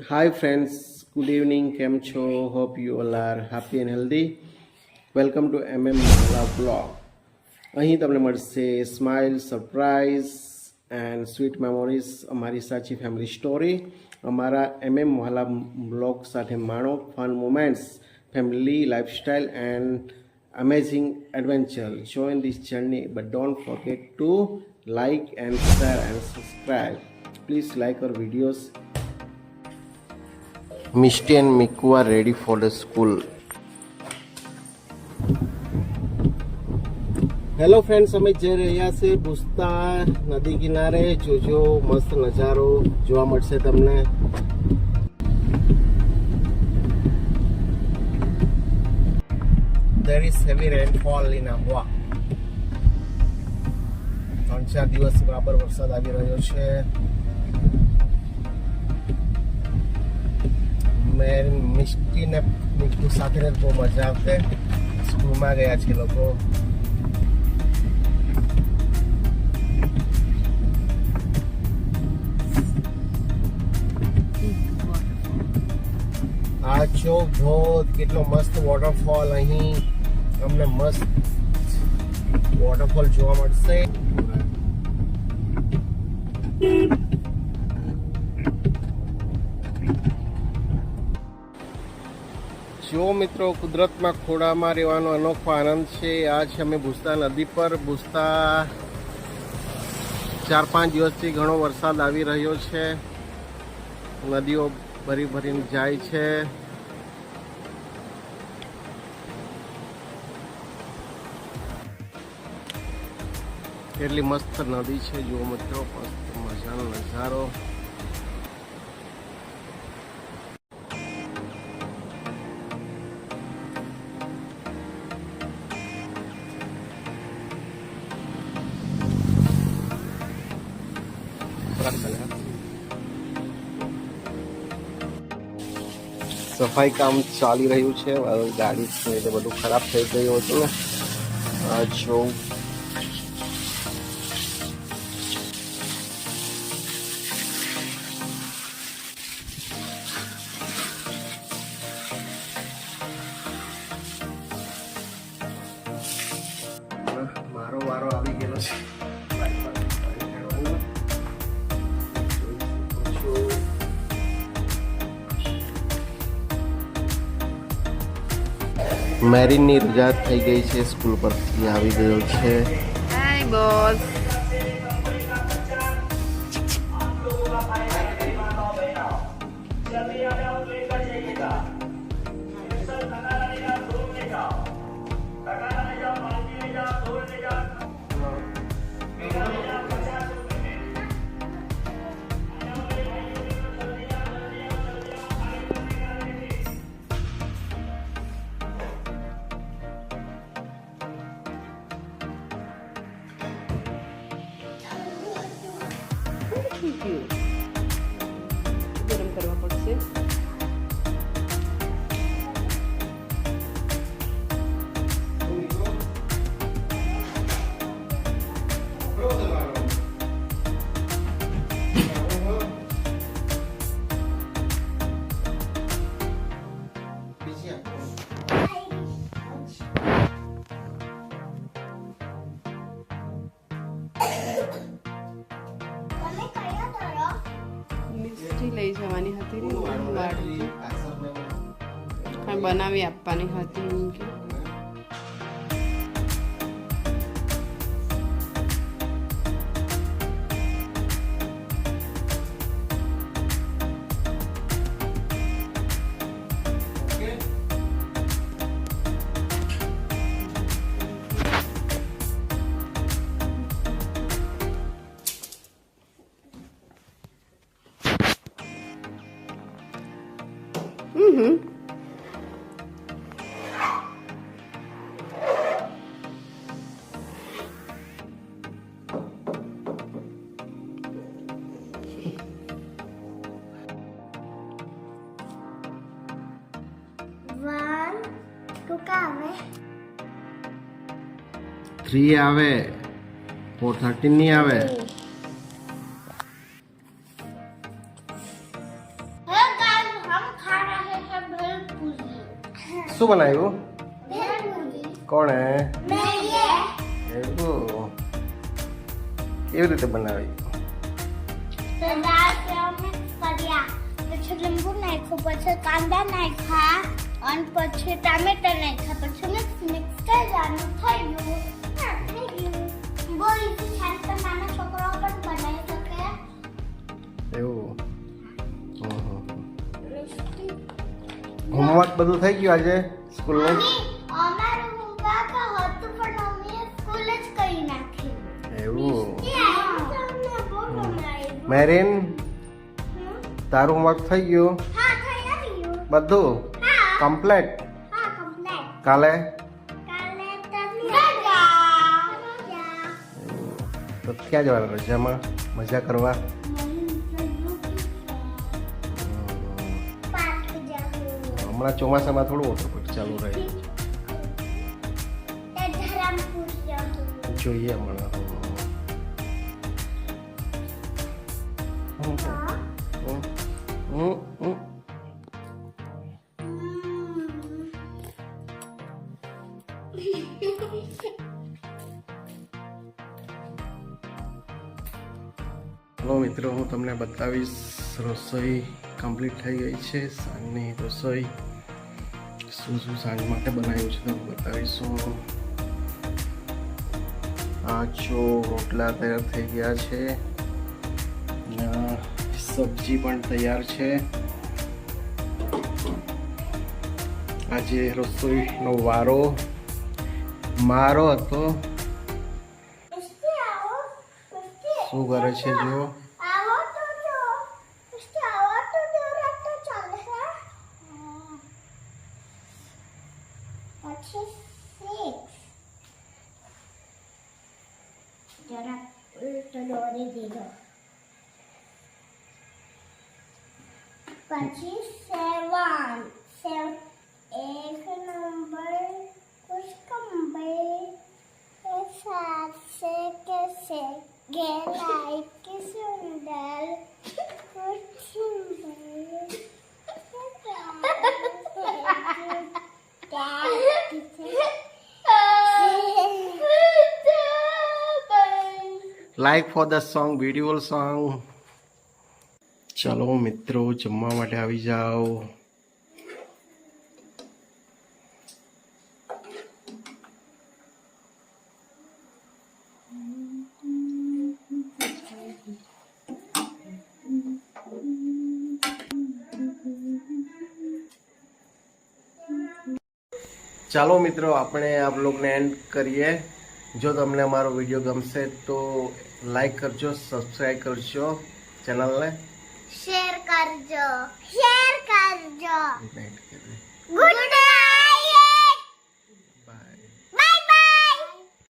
Hi friends, good evening. Kem cho? Hope you all are happy and healthy. Welcome to Mahla Vlog. અહીં તમને મળશે smile, surprise and sweet memories અમારી સાચી family story. અમારા મહલા blog સાથે માણો fun moments, family lifestyle and amazing adventure. Join this journey, but don't forget to like and share and subscribe. Please like our videos. Misty and Miku are ready for the school. Hello friends, અમે જઈ રહ્યા છે ભૂસ્તા નદી કિનારે. જોજો, મસ્ત નજારો જોવા મળશે તમને. There is heavy rainfall in Ambwa. 3-4 દિવસથી બરાબર વરસાદ આવી રહ્યો છે. મેં મિસ્ટી ને મિકુ સાથે બહુ મજા આવશે. સ્કૂલમાં ગયા છે લોકો. આ જો ધોધ, કેટલો મસ્ત વોટરફોલ. અહીં અમને મસ્ત વોટરફોલ જોવા મળશે. જો મિત્રો, કુદરતમાં ખોળામાં રહેવાનો અનોખો આનંદ છે. આજ અમે ભૂસ્તા નદી પર. ભૂસ્તા 4-5 દિવસથી ઘણો વરસાદ આવી રહ્યો છે. નદીઓ ભરીને જાય છે. કેટલી મસ્ત નદી છે જુઓ મિત્રો, મસ્ત મજાનો નજારો. સફાઈ કામ ચાલી રહ્યું છે. ગાડી છે એટલે બધું ખરાબ થઈ ગયું હતું ને. આ જો મારો વારો આવી ગયેલો છે. મેરીનની રજા થઈ ગઈ છે, સ્કૂલ પરથી આવી ગયો છે. હાય બોસ. ગરમ કરવા પડશે. મિસ્ટી લઈ જવાની હતી ને વાડી, કાંઈ બનાવી આપવાની હતી એમ કે. આવે 3 આવે 413 નહીં આવે. શું બનાવ્યું? ભેળપૂરી. કોણે? મેંઈએ. એવું કેવી રીતે બનાવી? તો દાળ સેવ મિક્સ કર્યા, પછી લીંબુ નાખ્યું, પછી કાંદા નાખ્યા અને પછી ટામેટા નાખ્યા, પછી મિક્સ કરવાનું થઈ ગયું. હા, થઈ ગયું. બહુ easy છે, તો નાના છોકરાઓ પણ બનાવી શકે. એવું હોમવર્ક બધું થઈ ગયું આજે સ્કૂલનું? મમ્મી, અમારું homework હતું પણ મમ્મીએ સ્કૂલ જ કરી નાખ્યું. એવું તમને બહુ ગમાયું. મેરીન તારું હોમવર્ક થઈ ગયું હા, થઈ ગયું. બધું હા, કમ્પ્લીટ? હા, complete. કાલે કાલે તમે રજા. તો ક્યાં જવાના રજામાં મજા કરવા? પાર્ક જાઉં. હમણાં ચોમાસામાં થોડું વોટરપાર્ક ચાલુ રહે, તે ધરમપુર જાઉં. જોઈએ હમણાં. હા. હમ, હમ. હલો મિત્રો, હું તમને બતાવીશ રસોઈ કમ્પ્લીટ થઈ ગઈ છે. સાંજની રસોઈ શું શું સાંજ માટે બનાવ્યું છે તમને બતાવીશું. આ જો રોટલા તૈયાર થઈ ગયા છે, અને આ સબ્જી પણ તૈયાર છે. આજે રસોઈનો વારો મારો હતો. ઉસ્તી આવો. ઉસ્તી. શું કરે છે જો? આવો તો જો. ઉસ્તી આવો તો જો રસ્તો ચાલે છે. પછી 6. જરા ઉલટો દોરી દીધો. પછી 7. एक नंबर कुछ कंबल साथ से कैसे गहराई की सुंदर कुछ like for the song, beautiful song. ચલો મિત્રો, જમવા માટે આવી જાઓ. ચાલો મિત્રો, આપણે આ બ્લોગને એન્ડ કરીએ. જો તમને અમારો વિડીયો ગમશે તો લાઈક કરજો, સબસ્ક્રાઈબ કરજો ચેનલને. शेयर कर जो गुड नाइट